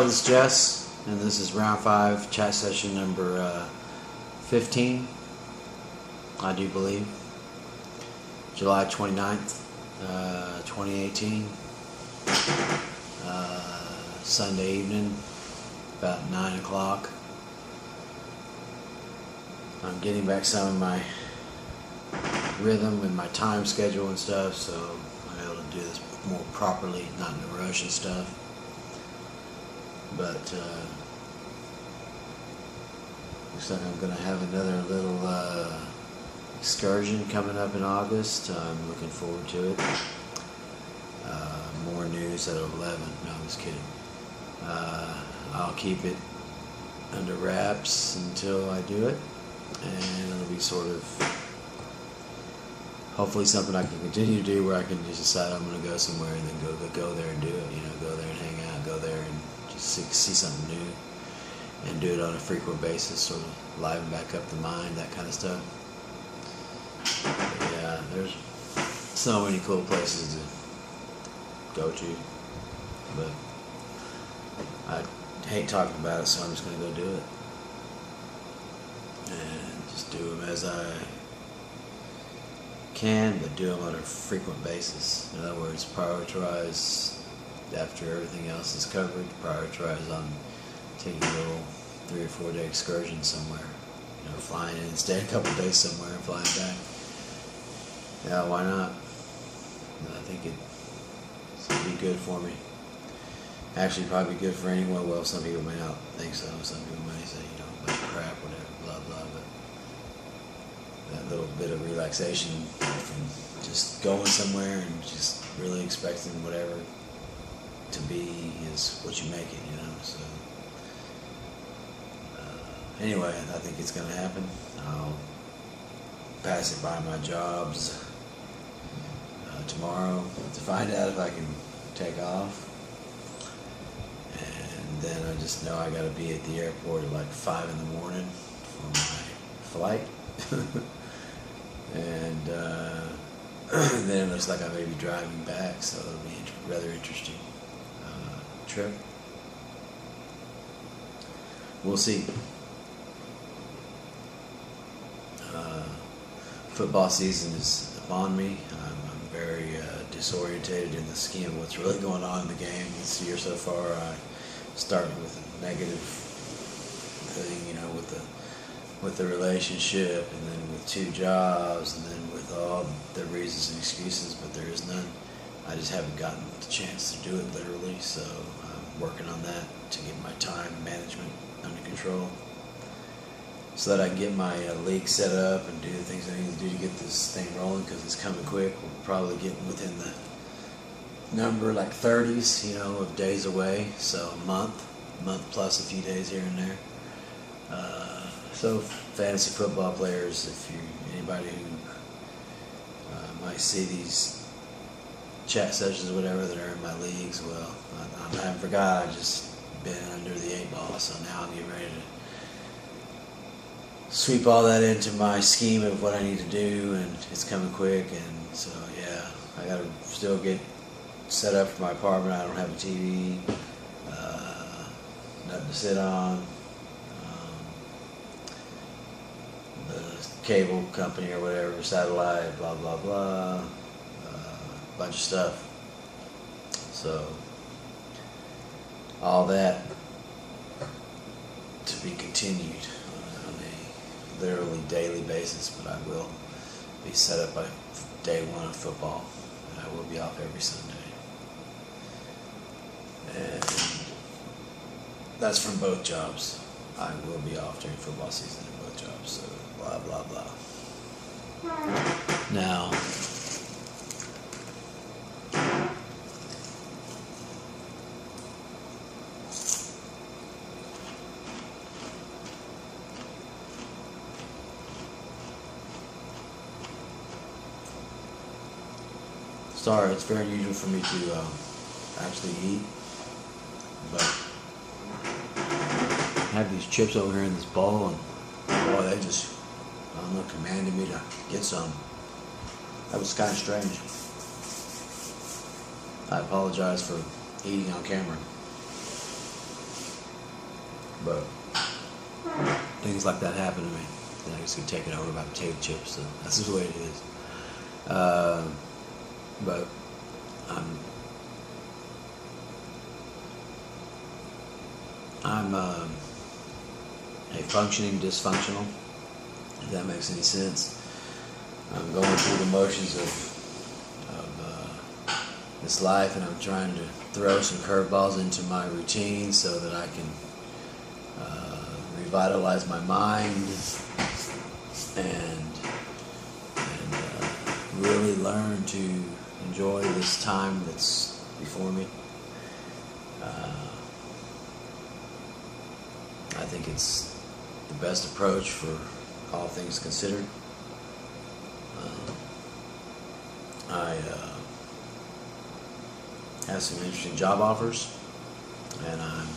this is Jess, and this is round 5, chat session number 15, I do believe. July 29th, 2018. Sunday evening, about 9 o'clock. I'm getting back some of my rhythm and my time schedule and stuff, so I'm able to do this more properly, not in a rush and stuff. But looks like I'm going to have another little excursion coming up in August. I'm looking forward to it. More news at 11. No, I'm just kidding. I'll keep it under wraps until I do it, and it'll be sort of hopefully something I can continue to do where I can just decide I'm going to go somewhere and then go there and do it. You know, go there and hang out, go there and just see something new, and do it on a frequent basis, sort of liven back up the mind, that kind of stuff. But yeah, there's so many cool places to go to, but I hate talking about it, so I'm just going to go do it. And just do them as I can, but do them on a frequent basis. In other words, prioritize after everything else is covered. Prioritize on taking a little 3 or 4 day excursion somewhere. You know, flying in, staying a couple days somewhere and flying back. Yeah, why not? I think it's going to be good for me. Actually, probably good for anyone. Well, some people may not think so. Some people may say, you know, like crap, whatever, blah, blah. But that little bit of relaxation from just going somewhere and just really expecting whatever to be is what you make it, you know. So anyway, I think it's going to happen. I'll pass it by my jobs tomorrow to find out if I can take off. And then I just know I got to be at the airport at like 5 in the morning for my flight. And then it looks like I may be driving back, so it'll be a rather interesting trip. We'll see. Football season is upon me. I'm very disorientated in the scheme of what's really going on in the game this year so far. I started with a negative thing, you know, with the relationship, and then with 2 jobs, and then with all the reasons and excuses, but there is none. I just haven't gotten the chance to do it literally, so I'm working on that to get my time management under control, so that I can get my league set up and do the things I need to do to get this thing rolling, because it's coming quick. We're probably getting within the number like 30s, you know, of days away, so a month plus a few days here and there. So fantasy football players, anybody who might see these chat sessions or whatever that are in my leagues, well, I haven't forgot. I just been under the 8 ball, so now I'm getting ready to sweep all that into my scheme of what I need to do, and it's coming quick. And so yeah, I gotta still get set up for my apartment. I don't have a TV, nothing to sit on. The cable company or whatever, satellite, blah blah blah, bunch of stuff. So all that to be continued on a literally daily basis, but I will be set up by day 1 of football, and I will be off every Sunday. And that's from both jobs. I will be off during football season in both jobs, so blah blah blah. Now, sorry, it's very unusual for me to actually eat, but I have these chips over here in this bowl, and boy, they just, I don't know, commanded me to get some. That was kind of strange. I apologize for eating on camera. But things like that happen to me. Then I just get taken over by potato chips, so that's just the way it is. But I'm a functioning dysfunctional, if that makes any sense. I'm going through the motions of this life, and I'm trying to throw some curveballs into my routine so that I can revitalize my mind and really learn to enjoy this time that's before me. I think it's the best approach for all things considered. I have some interesting job offers, and I'm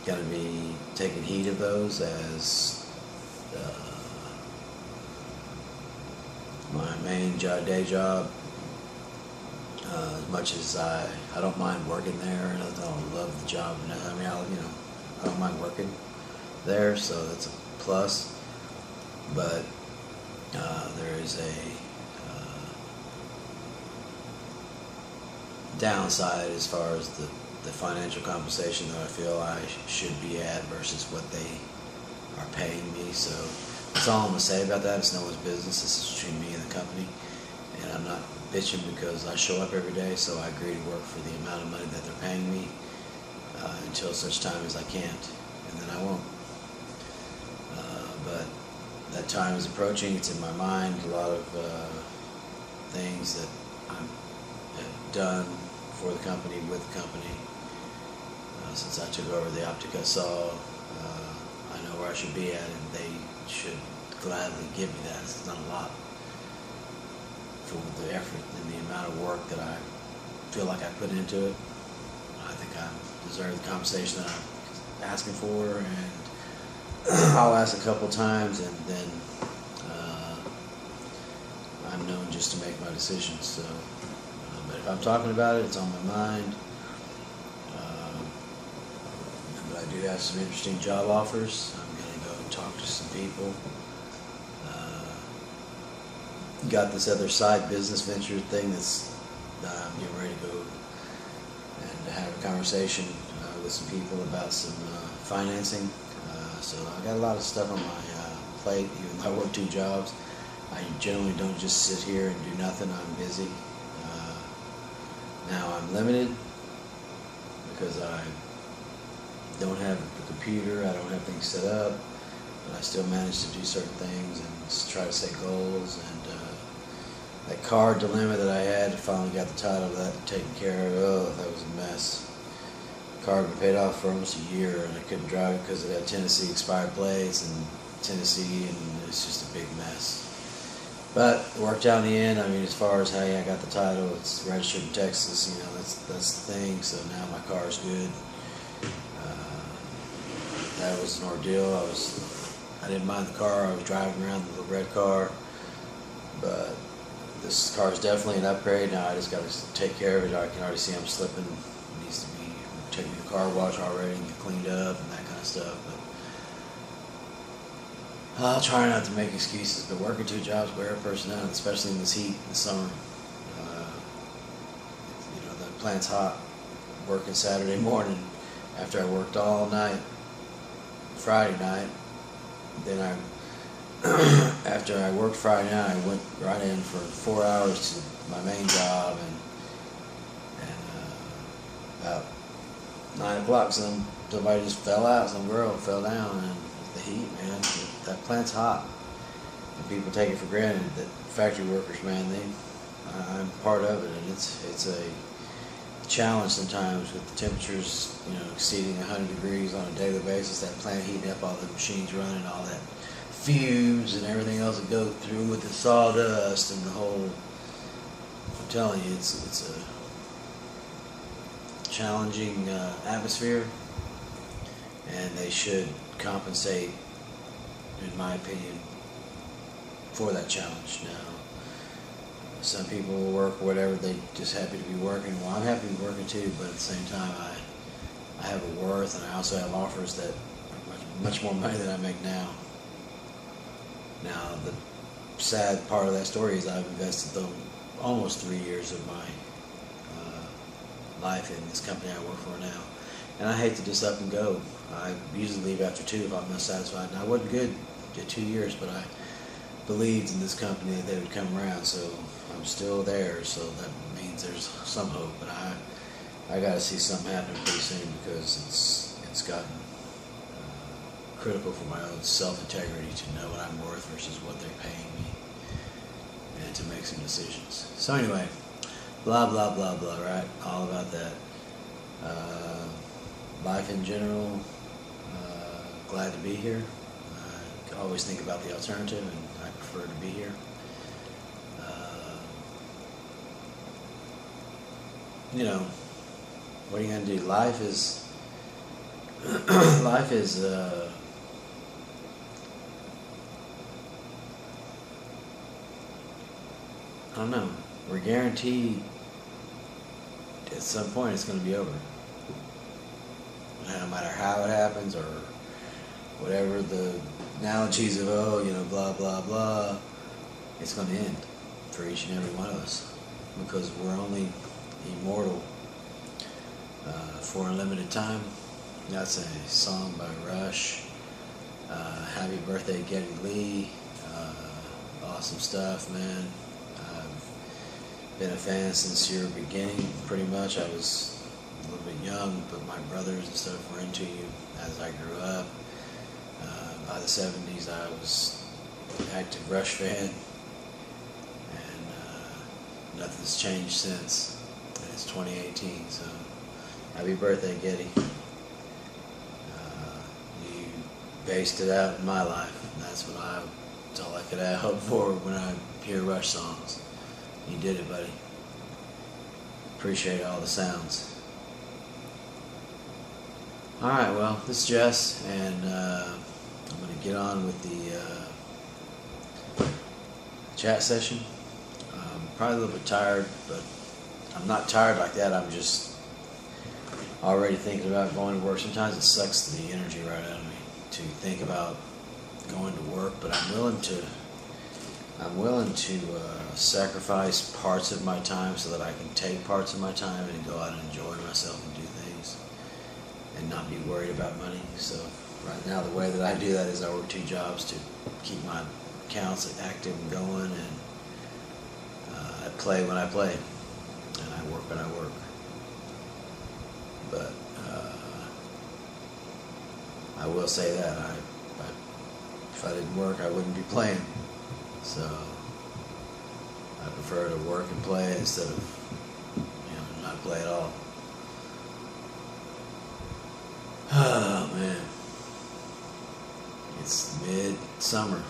going to be taking heed of those as my main day job. As much as I don't mind working there, and I don't love the job. I mean, I don't mind working there, so that's a plus. But there is a downside as far as the financial compensation that I feel I should be at versus what they are paying me. So that's all I'm going to say about that. It's no one's business. This is between me and the company. And I'm not bitching because I show up every day, so I agree to work for the amount of money that they're paying me until such time as I can't. And then I won't. But that time is approaching. It's in my mind. A lot of things that I've done for the company, with the company, since I took over the Optica Saw. I know where I should be at, and they should gladly give me that. It's not a lot for the effort and the amount of work that I feel like I put into it. I think I deserve the compensation that I'm asking for, and I'll ask a couple times, and then I'm known just to make my decisions. So, but if I'm talking about it, it's on my mind. But I do have some interesting job offers. I'm going to go and talk to some people. Got this other side business venture thing that's I'm getting ready to go and have a conversation with some people about some financing. So I got a lot of stuff on my plate. Even though I work 2 jobs, I generally don't just sit here and do nothing. I'm busy. Now I'm limited because I don't have a computer. I don't have things set up, but I still manage to do certain things and try to set goals. And that car dilemma that I had, I finally got the title of that taken care of. Oh, that was a mess. The car had been paid off for almost a year, and I couldn't drive it because it had Tennessee expired plates and Tennessee, and it's just a big mess. But it worked out in the end. I mean, as far as hey, I got the title, it's registered in Texas. You know, that's the thing. So now my car's good. That was an ordeal. I didn't mind the car. I was driving around the little red car, but this car is definitely an upgrade. Now I just got to take care of it. I can already see I'm slipping. It needs to be taking the car wash already and get cleaned up and that kind of stuff. But I'll try not to make excuses. But working 2 jobs, wear a person out, especially in this heat in the summer. The plant's hot. Working Saturday morning after I worked all night. Friday night. Then after I worked Friday night, I went right in for 4 hours to my main job, and about 9 o'clock, somebody just fell out. Some girl fell down, and the heat, man, that plant's hot. And people take it for granted that factory workers, man, I'm part of it, and it's a challenge sometimes with the temperatures, exceeding 100 degrees on a daily basis. That plant heating up, all the machines running, all that fumes and everything else that goes through with the sawdust and the whole. I'm telling you, it's a challenging atmosphere, and they should compensate, in my opinion, for that challenge. Now, some people will work whatever, they just happy to be working. Well, I'm happy to be working too, but at the same time, I have a worth, and I also have offers that are much more money than I make now. Now, the sad part of that story is I've invested almost 3 years of my life in this company I work for now, and I hate to just up and go. I usually leave after 2 if I'm not satisfied, and I wasn't good at 2 years, but I believed in this company that they would come around, so I'm still there, so that means there's some hope. But I got to see something happen pretty soon, because it's gotten critical for my own self-integrity to know what I'm worth versus what they're paying me, and to make some decisions. So anyway, blah blah blah blah, right? All about that. Life in general, glad to be here. I always think about the alternative, and I prefer to be here. You know, what are you gonna do? Life is life is I don't know. We're guaranteed at some point it's going to be over. No matter how it happens, or whatever the analogies of, oh, you know, blah, blah, blah, it's going to end for each and every one of us, because we're only immortal for a limited time. That's a song by Rush. Happy Birthday, Geddy Lee. Awesome stuff, man. I've been a fan since your beginning, pretty much. I was a little bit young, but my brothers and stuff were into you as I grew up. By the 70s, I was an active Rush fan, and nothing's changed since. And it's 2018, so happy birthday, Geddy. You based it out in my life, and that's all I could hope for when I hear Rush songs. You did it, buddy. Appreciate all the sounds. Alright, well, this is Jess, and I'm going to get on with the chat session. I'm probably a little bit tired, but I'm not tired like that. I'm just already thinking about going to work. Sometimes it sucks the energy right out of me to think about going to work, but I'm willing to sacrifice parts of my time so that I can take parts of my time and go out and enjoy myself and do things and not be worried about money. So right now the way that I do that is I work 2 jobs to keep my accounts active and going, and I play when I play, and I work when I work. But I will say that if I didn't work, I wouldn't be playing. So I prefer to work and play instead of, not play at all. Oh man, it's mid-summer,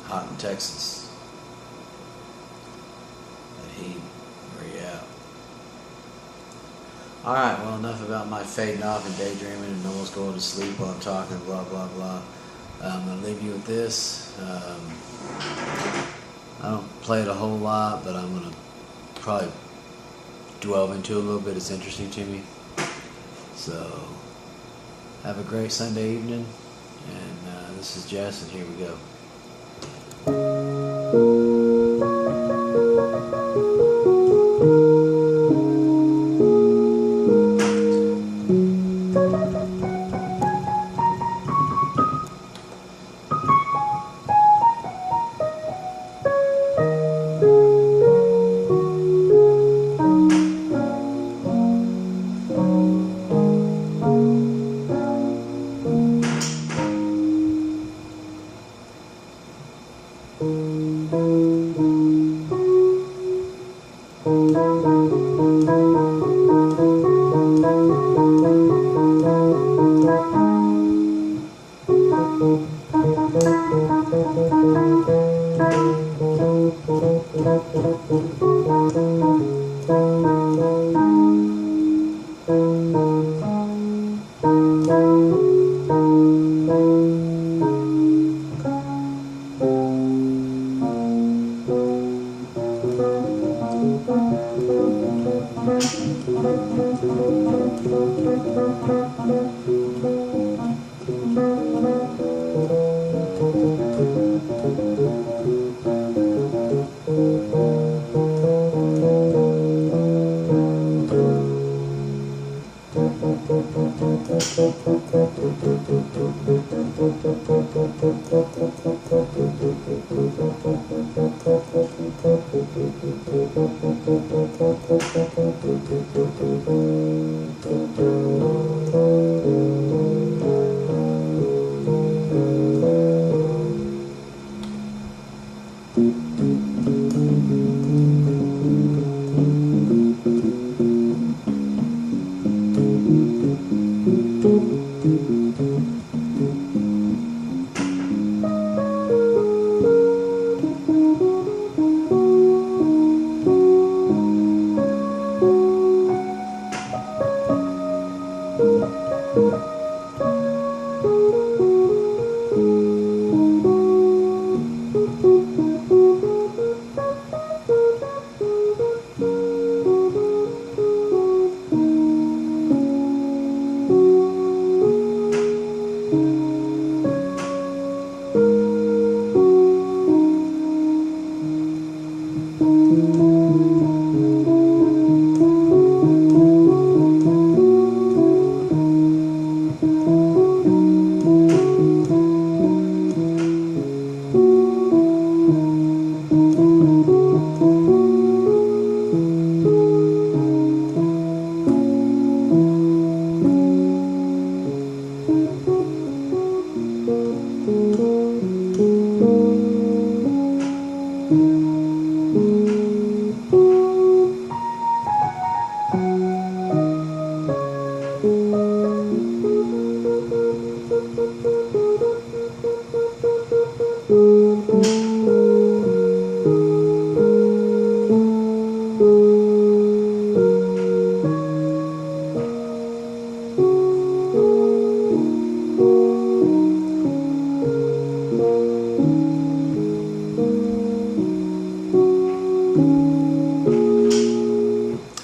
hot in Texas. That heat, where you at? All right, well, enough about my fading off and daydreaming and almost going to sleep while I'm talking, blah blah blah. I'm going to leave you with this. I don't play it a whole lot, but I'm going to probably delve into it a little bit. It's interesting to me. So, have a great Sunday evening. And this is Jess, and here we go.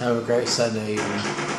Have a great Sunday evening.